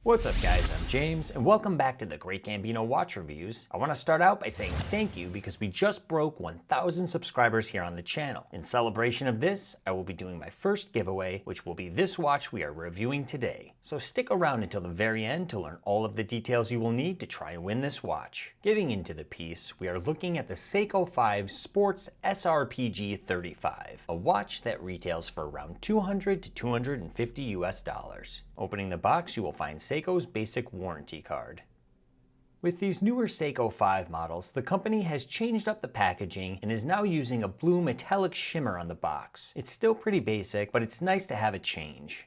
What's up guys, I'm James, and welcome back to the Great Gambino Watch Reviews. I want to start out by saying thank you because we just broke 1,000 subscribers here on the channel. In celebration of this, I will be doing my first giveaway, which will be this watch we are reviewing today. So stick around until the very end to learn all of the details you will need to try and win this watch. Getting into the piece, we are looking at the Seiko 5 Sports SRPG35, a watch that retails for around $200 to $250 US. Opening the box, you will find Seiko's basic warranty card. With these newer Seiko 5 models, the company has changed up the packaging and is now using a blue metallic shimmer on the box. It's still pretty basic, but it's nice to have a change.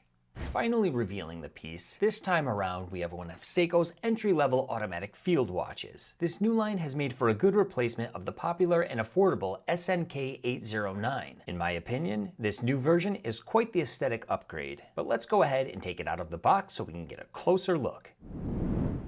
Finally revealing the piece, this time around we have one of Seiko's entry-level automatic field watches. This new line has made for a good replacement of the popular and affordable SNK 809. In my opinion, this new version is quite the aesthetic upgrade. But let's go ahead and take it out of the box so we can get a closer look.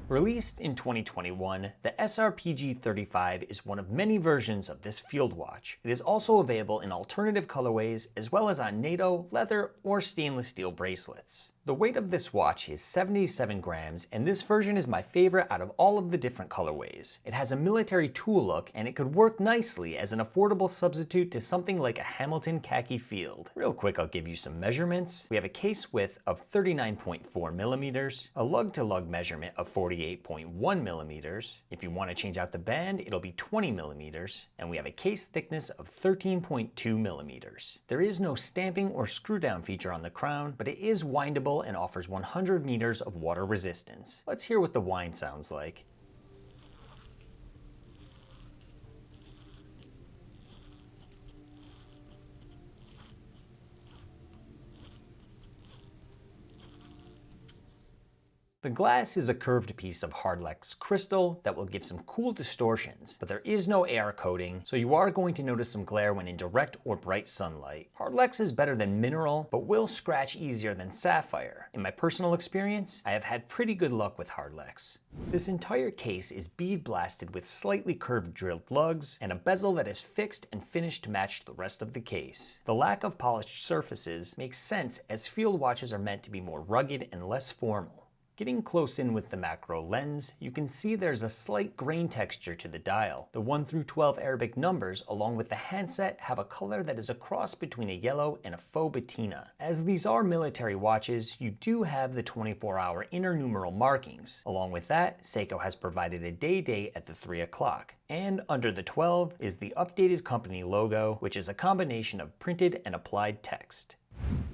Released in 2021, the SRPG35 is one of many versions of this field watch. It is also available in alternative colorways as well as on NATO, leather, or stainless steel bracelets. The weight of this watch is 77 grams, and this version is my favorite out of all of the different colorways. It has a military tool look, and it could work nicely as an affordable substitute to something like a Hamilton khaki field. Real quick, I'll give you some measurements. We have a case width of 39.4 millimeters, a lug-to-lug measurement of 48.1 millimeters. If you want to change out the band, it'll be 20 millimeters, and we have a case thickness of 13.2 millimeters. There is no stamping or screw down feature on the crown, but it is windable and offers 100 meters of water resistance. Let's hear what the wind sounds like. The glass is a curved piece of Hardlex crystal that will give some cool distortions, but there is no AR coating, so you are going to notice some glare when in direct or bright sunlight. Hardlex is better than mineral, but will scratch easier than sapphire. In my personal experience, I have had pretty good luck with Hardlex. This entire case is bead blasted with slightly curved drilled lugs and a bezel that is fixed and finished to match the rest of the case. The lack of polished surfaces makes sense as field watches are meant to be more rugged and less formal. Getting close in with the macro lens, you can see there's a slight grain texture to the dial. The 1 through 12 Arabic numbers along with the handset have a color that is a cross between a yellow and a faux patina. As these are military watches, you do have the 24-hour internumeral markings. Along with that, Seiko has provided a day date at the 3 o'clock. And under the 12 is the updated company logo, which is a combination of printed and applied text.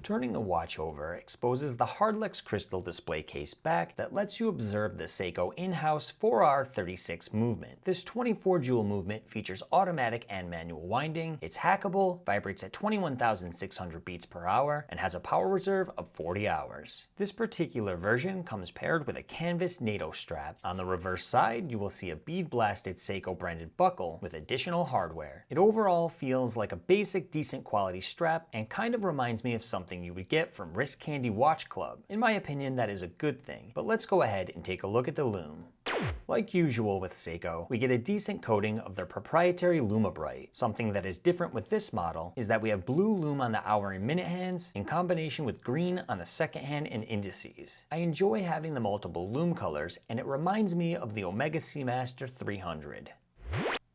Turning the watch over exposes the Hardlex crystal display case back that lets you observe the Seiko in-house 4R36 movement. This 24 jewel movement features automatic and manual winding, it's hackable, vibrates at 21,600 beats per hour, and has a power reserve of 40 hours. This particular version comes paired with a canvas NATO strap. On the reverse side, you will see a bead-blasted Seiko branded buckle with additional hardware. It overall feels like a basic, decent quality strap and kind of reminds me of something you would get from Wrist Candy Watch Club. In my opinion, that is a good thing, but let's go ahead and take a look at the Lume. Like usual with Seiko, we get a decent coating of their proprietary Lume Bright. Something that is different with this model is that we have blue Lume on the hour and minute hands in combination with green on the second hand and indices. I enjoy having the multiple Lume colors, and it reminds me of the Omega Seamaster 300.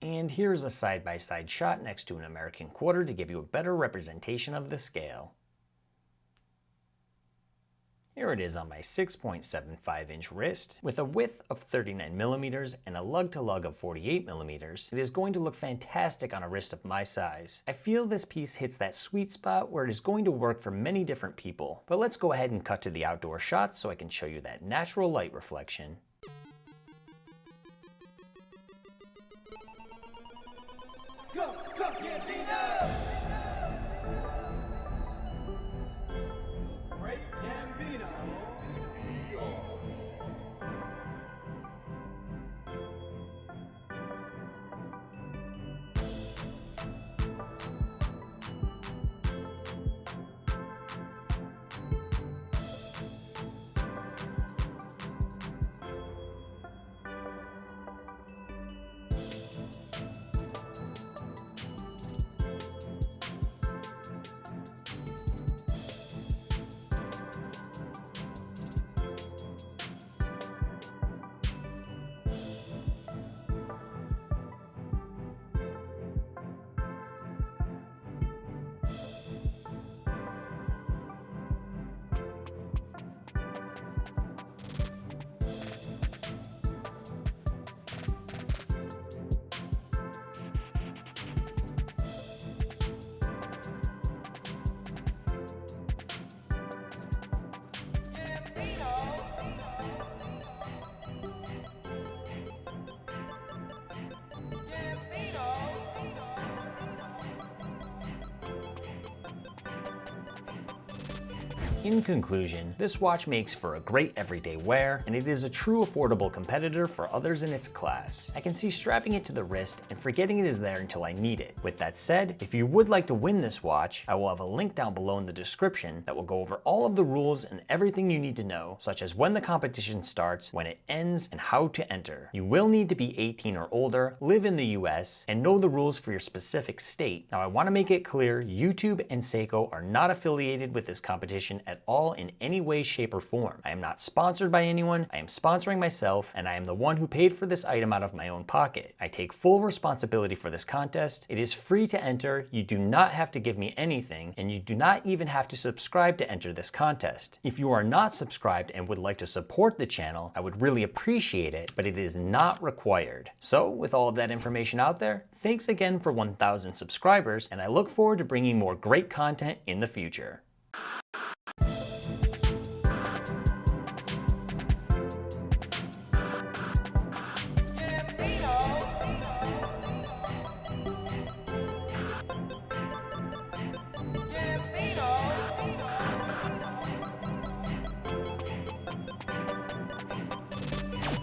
And here's a side-by-side shot next to an American quarter to give you a better representation of the scale. Here it is on my 6.75-inch wrist. With a width of 39 millimeters and a lug-to-lug of 48 millimeters, it is going to look fantastic on a wrist of my size. I feel this piece hits that sweet spot where it is going to work for many different people. But let's go ahead and cut to the outdoor shots so I can show you that natural light reflection. Go, Gambino! Great Gambino! In conclusion, this watch makes for a great everyday wear, and it is a true affordable competitor for others in its class. I can see strapping it to the wrist and forgetting it is there until I need it. With that said, if you would like to win this watch, I will have a link down below in the description that will go over all of the rules and everything you need to know, such as when the competition starts, when it ends, and how to enter. You will need to be 18 or older, live in the US, and know the rules for your specific state. Now I want to make it clear, YouTube and Seiko are not affiliated with this competition at all in any way, shape, or form. I am not sponsored by anyone, I am sponsoring myself, and I am the one who paid for this item out of my own pocket. I take full responsibility for this contest. It is free to enter, you do not have to give me anything, and you do not even have to subscribe to enter this contest. If you are not subscribed and would like to support the channel, I would really appreciate it, but it is not required. So with all of that information out there, thanks again for 1,000 subscribers, and I look forward to bringing more great content in the future.